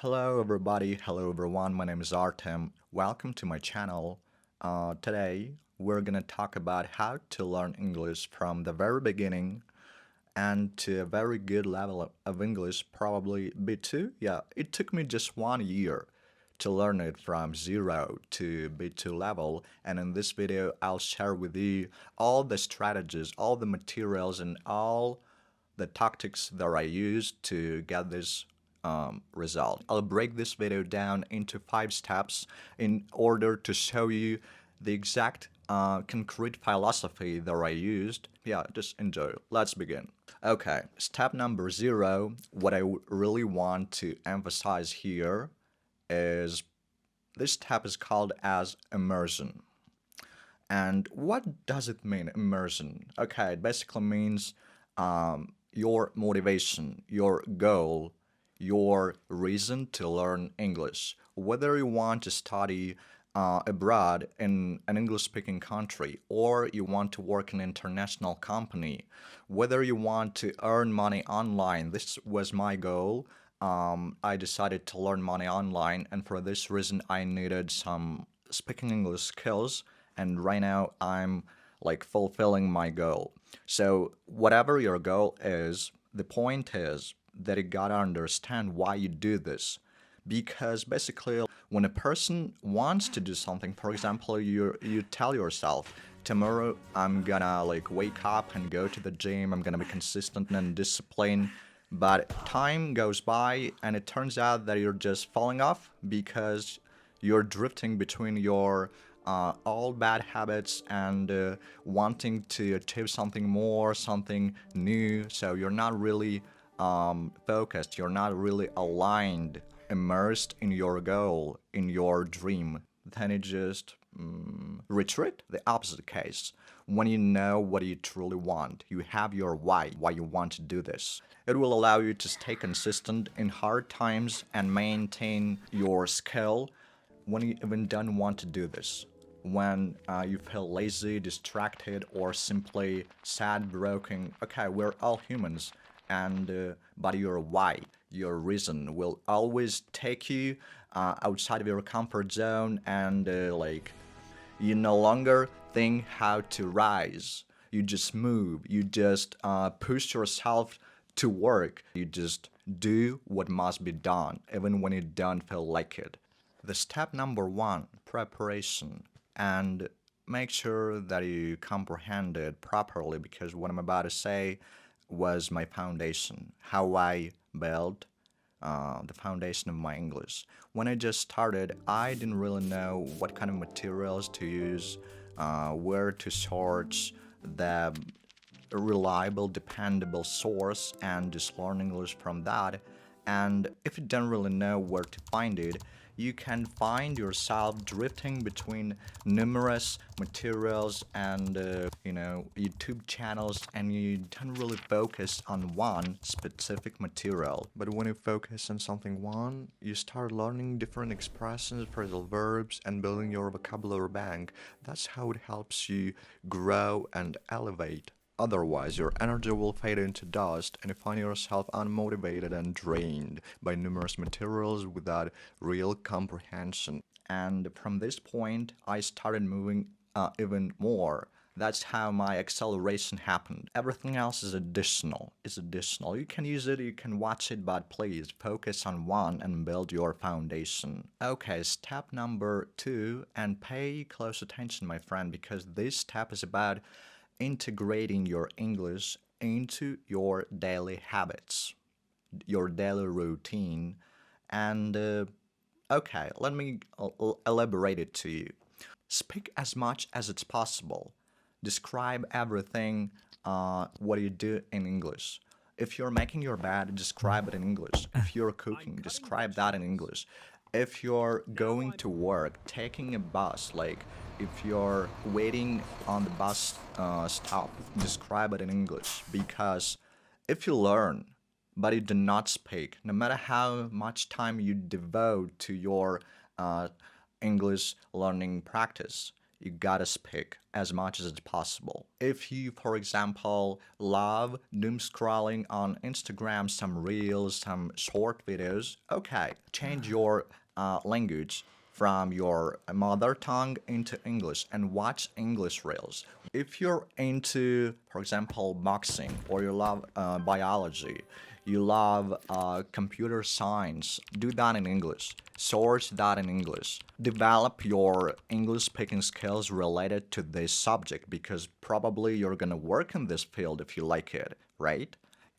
Hello everybody, hello everyone, my name is Artem. Welcome to my channel. Today we're gonna talk about how to learn English from the very beginning and to a very good level of English, probably B2. Yeah, it took me just 1 year to learn it from zero to B2 level, and in this video I'll share with you all the strategies, all the materials, and all the tactics that I used to get this result. I'll break this video down into 5 steps in order to show you the exact concrete philosophy that I used. Yeah, just enjoy. Let's begin. Okay, step number 0, what I really want to emphasize here is this step is called as immersion. And what does it mean, immersion? Okay, it basically means your motivation, your goal, your reason to learn English. Whether you want to study abroad in an English-speaking country, or you want to work in an international company, whether you want to earn money online, this was my goal. I decided to learn money online, and for this reason, I needed some speaking English skills, and right now I'm like fulfilling my goal. So whatever your goal is, the point is that you gotta understand why you do this. Because basically, when a person wants to do something, for example, you tell yourself, tomorrow I'm gonna like wake up and go to the gym, I'm gonna be consistent and disciplined. But time goes by and it turns out that you're just falling off because you're drifting between your all bad habits and wanting to achieve something more, something new. So you're not really focused, you're not really aligned, immersed in your goal, in your dream. Then it just retreat. The opposite case. When you know what you truly want, you have your why you want to do this. It will allow you to stay consistent in hard times and maintain your skill when you even don't want to do this. When you feel lazy, distracted, or simply sad, broken. Okay, we're all humans, and but your why, your reason, will always take you outside of your comfort zone, and you no longer think how to rise. You just move. You just push yourself to work. You just do what must be done, even when you don't feel like it. The step number 1, preparation. And make sure that you comprehend it properly, because what I'm about to say was my foundation, how I built the foundation of my English. When I just started, I didn't really know what kind of materials to use, where to source the reliable, dependable source, and just learn English from that. And if you don't really know where to find it, you can find yourself drifting between numerous materials and YouTube channels, and you don't really focus on one specific material. But when you focus on something one, you start learning different expressions, phrasal verbs, and building your vocabulary bank. That's how it helps you grow and elevate. Otherwise, your energy will fade into dust and you find yourself unmotivated and drained by numerous materials without real comprehension. And from this point, I started moving even more. That's how my acceleration happened. Everything else is additional. It's additional. You can use it, you can watch it, but please focus on one and build your foundation. Okay, step number 2, and pay close attention, my friend, because this step is about integrating your English into your daily habits, your daily routine. And okay, let me elaborate it to you. Speak as much as it's possible. Describe everything what you do in English. If you're making your bed, describe it in English. If you're cooking, describe that in English. If you're going to work, taking a bus, like if you're waiting on the bus stop, describe it in English. Because if you learn, but you do not speak, no matter how much time you devote to your English learning practice, you gotta speak as much as it's possible. If you, for example, love doom scrolling on Instagram, some reels, some short videos, okay, change your language from your mother tongue into English and watch English reels. If you're into, for example, boxing, or you love biology, you love computer science, do that in English. Source that in English. Develop your English speaking skills related to this subject, because probably you're gonna work in this field if you like it, right?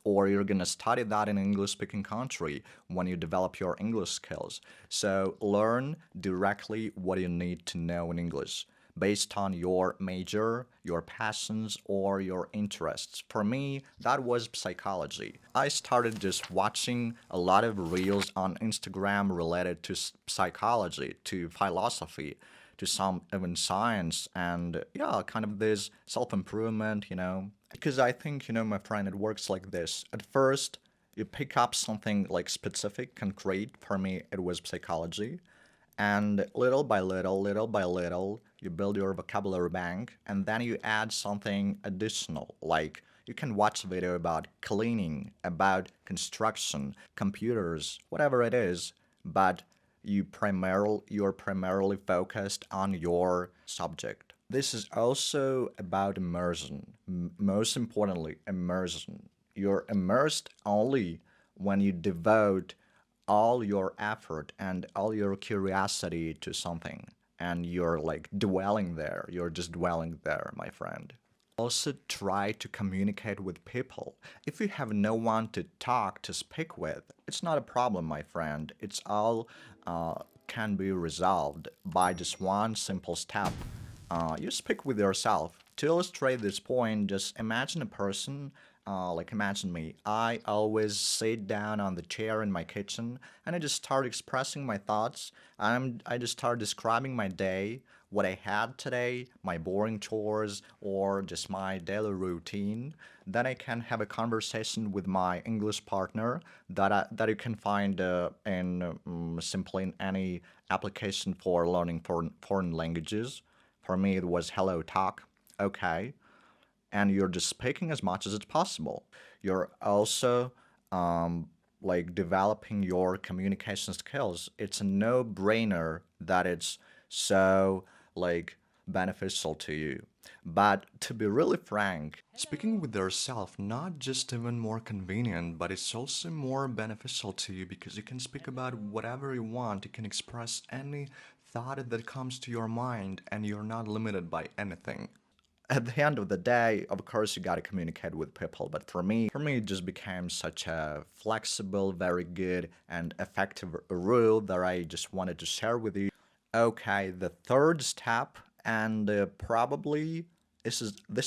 Or you're going to study that in an English speaking country when you develop your English skills. So learn directly what you need to know in English based on your major, your passions, or your interests. For me, that was psychology. I started just watching a lot of reels on Instagram related to psychology, to philosophy, to some even science, and yeah, kind of this self-improvement. Because I think, my friend, it works like this. At first, you pick up something like specific, concrete. For me, it was psychology. And little by little, you build your vocabulary bank, and then you add something additional, like you can watch a video about cleaning, about construction, computers, whatever it is, but you're primarily focused on your subject. This is also about immersion. Most importantly, immersion. You're immersed only when you devote all your effort and all your curiosity to something, and you're like dwelling there. You're just dwelling there, my friend. Also, try to communicate with people. If you have no one to talk, to speak with, it's not a problem, my friend. It's all can be resolved by just one simple step. You speak with yourself. To illustrate this point, just imagine a person, like imagine me. I always sit down on the chair in my kitchen and I just start expressing my thoughts. I just start describing my day, what I had today, my boring chores, or just my daily routine. Then I can have a conversation with my English partner that you can find simply in any application for learning foreign languages. For me, it was Hello Talk. Okay. And you're just speaking as much as it's possible. You're also like developing your communication skills. It's a no-brainer that it's so like beneficial to you. But to be really frank, speaking with yourself not just even more convenient, but it's also more beneficial to you because you can speak about whatever you want. You can express any thought that comes to your mind, and you're not limited by anything. At the end of the day, of course, you gotta communicate with people. But for me, it just became such a flexible, very good, and effective rule that I just wanted to share with you. Okay, the third step, and probably this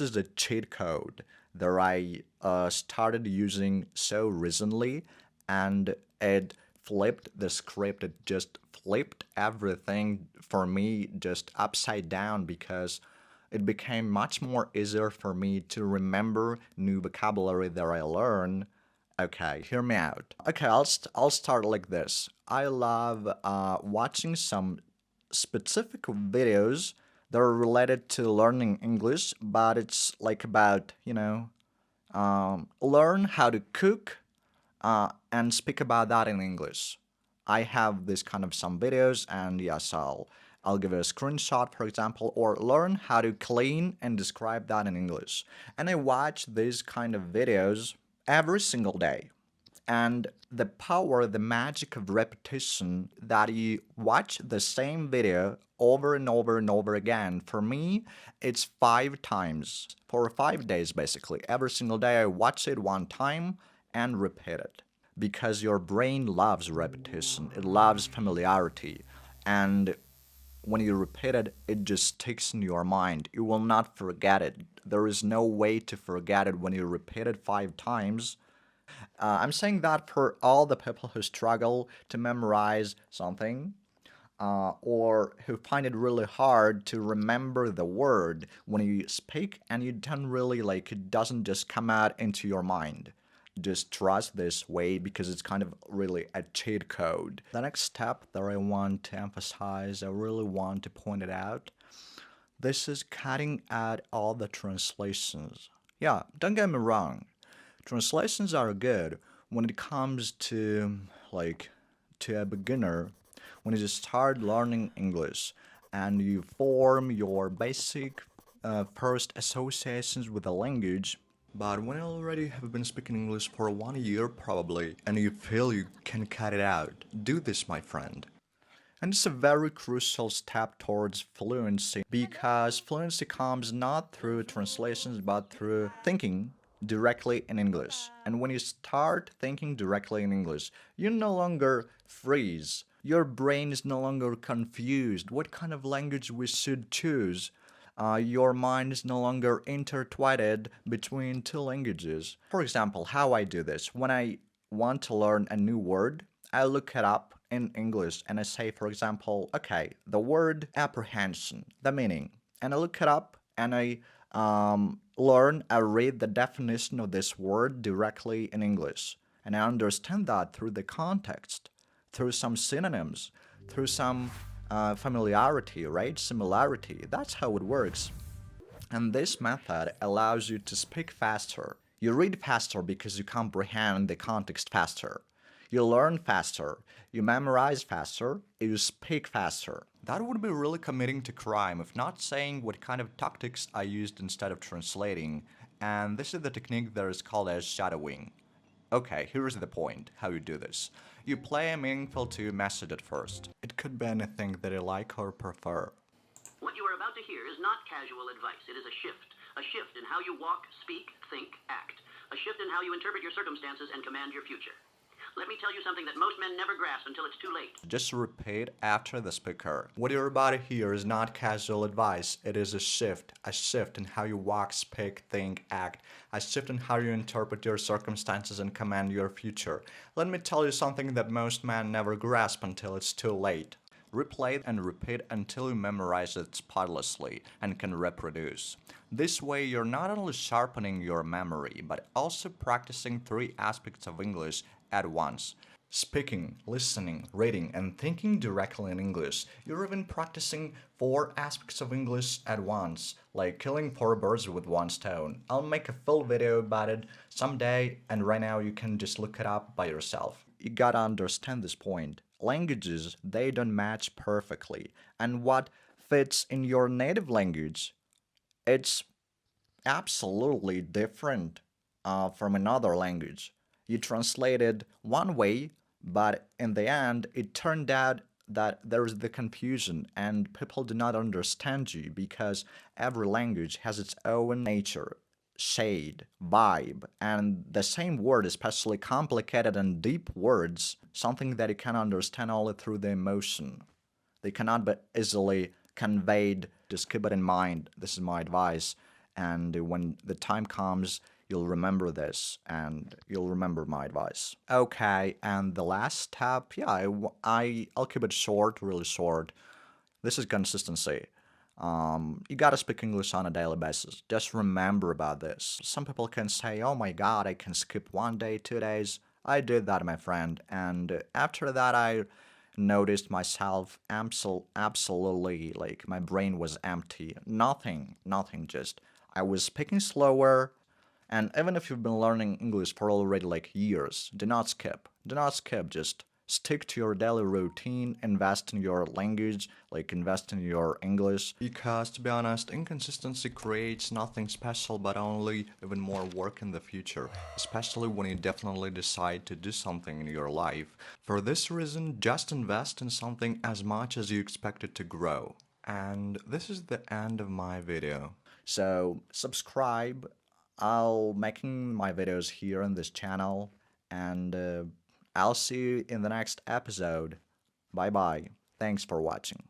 is the cheat code that I started using so recently, and it flipped the script. It just flipped everything for me just upside down, because it became much more easier for me to remember new vocabulary that I learn. Okay, hear me out. Okay, I'll start like this. I love watching some specific videos that are related to learning English, but it's like about, learn how to cook and speak about that in English. I have this kind of some videos, and yes, I'll give it a screenshot, for example, or learn how to clean and describe that in English. And I watch these kind of videos every single day. And the power, the magic of repetition, that you watch the same video over and over and over again. For me, it's 5 times for 5 days, basically. Every single day, I watch it one time and repeat it, because your brain loves repetition, it loves familiarity. And when you repeat it, it just sticks in your mind. You will not forget it. There is no way to forget it when you repeat it 5 times. I'm saying that for all the people who struggle to memorize something, or who find it really hard to remember the word when you speak and you don't really like it, doesn't just come out into your mind. Just trust this way, because it's kind of really a cheat code. The next step that I want to emphasize, I really want to point it out, This is cutting out all the translations. Yeah, don't get me wrong. Translations are good when it comes to like to a beginner when you just start learning English and you form your basic first associations with the language. But when you already have been speaking English for 1 year probably and you feel you can cut it out, do this, my friend. And it's a very crucial step towards fluency because fluency comes not through translations but through thinking directly in English. And when you start thinking directly in English, you no longer freeze. Your brain is no longer confused what kind of language we should choose. Your mind is no longer intertwined between two languages. For example, how I do this. When I want to learn a new word, I look it up in English and I say, for example, okay, the word apprehension, the meaning, and I look it up and I read the definition of this word directly in English, and I understand that through the context, through some synonyms, through some familiarity, right? Similarity. That's how it works. And this method allows you to speak faster. You read faster because you comprehend the context faster. You learn faster. You memorize faster. You speak faster. That would be really committing to crime if not saying what kind of tactics I used instead of translating. And this is the technique that is called as shadowing. Okay, here's the point, how you do this. You play a meaningful to message at first. It could be anything that you like or prefer. What you are about to hear is not casual advice. It is a shift in how you walk, speak, think, act, a shift in how you interpret your circumstances and command your future. Let me tell you something that most men never grasp until it's too late. Just repeat after the speaker. What you're about to hear is not casual advice. It is a shift in how you walk, speak, think, act, a shift in how you interpret your circumstances and command your future. Let me tell you something that most men never grasp until it's too late. Replay and repeat until you memorize it spotlessly and can reproduce. This way, you're not only sharpening your memory, but also practicing 3 aspects of English at once. Speaking, listening, reading, and thinking directly in English. You're even practicing 4 aspects of English at once, like killing 4 birds with one stone. I'll make a full video about it someday, and right now you can just look it up by yourself. You gotta understand this point. Languages, they don't match perfectly, and what fits in your native language, it's absolutely different from another language. You translated one way, but in the end, it turned out that there is the confusion and people do not understand you because every language has its own nature, shade, vibe, and the same word, especially complicated and deep words, something that you can understand only through the emotion. They cannot be easily conveyed. Just keep it in mind. This is my advice. And when the time comes, you'll remember this and you'll remember my advice. Okay, and the last step, yeah, I'll keep it short, really short. This is consistency. You gotta speak English on a daily basis. Just remember about this. Some people can say, oh my god, I can skip 1 day, 2 days. I did that, my friend. And after that, I noticed myself absolutely like my brain was empty. Nothing, just I was speaking slower. And even if you've been learning English for already like years, do not skip. Do not skip, just stick to your daily routine, invest in your language, like invest in your English. Because to be honest, inconsistency creates nothing special but only even more work in the future, especially when you definitely decide to do something in your life. For this reason, just invest in something as much as you expect it to grow. And this is the end of my video. So subscribe. I'll making my videos here on this channel and I'll see you in the next episode. Bye bye. Thanks for watching.